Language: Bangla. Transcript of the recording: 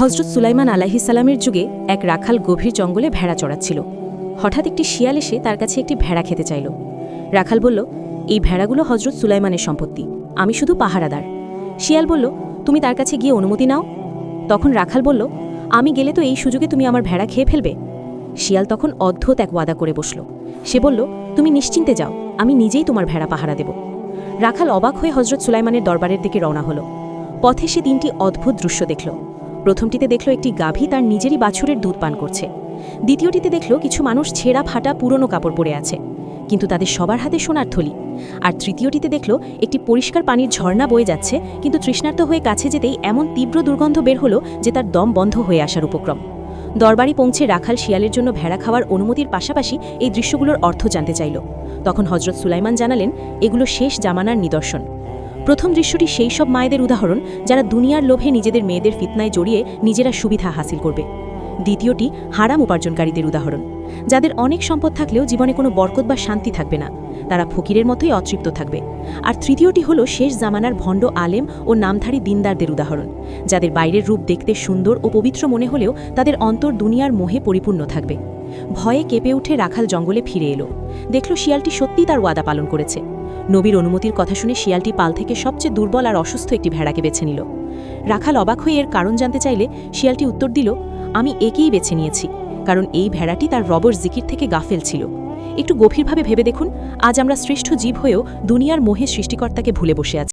হযরত সুলাইমান আলাইহিস সালামের যুগে এক রাখাল গভীর জঙ্গলে ভেড়া চড়াচ্ছিল। হঠাৎ একটি শিয়াল এসে তার কাছে একটি ভেড়া খেতে চাইল। রাখাল বলল, এই ভেড়াগুলো হযরত সুলাইমানের সম্পত্তি, আমি শুধু পাহারাদার। শিয়াল বলল, তুমি তার কাছে গিয়ে অনুমতি নাও। তখন রাখাল বলল, আমি গেলে তো এই সুযোগে তুমি আমার ভেড়া খেয়ে ফেলবে। শিয়াল তখন অদ্ভুত এক ওয়াদা করে বসল। সে বলল, তুমি নিশ্চিন্তে যাও, আমি নিজেই তোমার ভেড়া পাহারা দেব। রাখাল অবাক হয়ে হযরত সুলাইমানের দরবারের দিকে রওনা হল। পথে সে তিনটি অদ্ভুত দৃশ্য দেখল। প্রথমটিতে দেখল একটি গাভী তার নিজেরই বাছুরের দুধ পান করছে। দ্বিতীয়টিতে দেখল কিছু মানুষ ছেঁড়া ফাটা পুরনো কাপড় পরে আছে, কিন্তু তাদের সবার হাতে সোনার থলি। আর তৃতীয়টিতে দেখল একটি পরিষ্কার পানির ঝর্ণা বয়ে যাচ্ছে, কিন্তু তৃষ্ণার্ত হয়ে কাছে যেতেই এমন তীব্র দুর্গন্ধ বের হলো যে তার দম বন্ধ হয়ে আসার উপক্রম। দরবারি পৌঁছে রাখাল শিয়ালের জন্য ভেড়া খাওয়ার অনুমতির পাশাপাশি এই দৃশ্যগুলোর অর্থ জানতে চাইল। তখন হযরত সুলাইমান জানালেন, এগুলো শেষ জামানার নিদর্শন। প্রথম দৃশ্যটি সেই সব মায়েদের উদাহরণ যারা দুনিয়ার লোভে নিজেদের মেয়েদের ফিতনায় জড়িয়ে নিজেরা সুবিধা হাসিল করবে। দ্বিতীয়টি হারাম উপার্জনকারীদের উদাহরণ, যাদের অনেক সম্পদ থাকলেও জীবনে কোনো বরকত বা শান্তি থাকবে না, তারা ফকিরের মতোই অতৃপ্ত থাকবে। আর তৃতীয়টি হলো শেষ জামানার ভণ্ড আলেম ও নামধারী দিনদারদের উদাহরণ, যাদের বাইরের রূপ দেখতে সুন্দর ও পবিত্র মনে হলেও তাদের অন্তর দুনিয়ার মোহে পরিপূর্ণ থাকবে। ভয়ে কেঁপে উঠে রাখাল জঙ্গলে ফিরে এলো। দেখল শিয়ালটি সত্যিই তার ওয়াদা পালন করেছে। নবীর অনুমতির কথা শুনে শিয়ালটি পাল থেকে সবচেয়ে দুর্বল আর অসুস্থ একটি ভেড়াকে বেছে নিল। রাখাল অবাক হয়ে এর কারণ জানতে চাইলে শিয়ালটি উত্তর দিল, আমি একেই বেছে নিয়েছি, কারণ এই ভেড়াটি তার রবের জিকির থেকে গাফেল ছিল। একটু গভীরভাবে ভেবে দেখুন, আজ আমরা শ্রেষ্ঠ জীব হয়েও দুনিয়ার মোহে সৃষ্টিকর্তাকে ভুলে বসে আছি।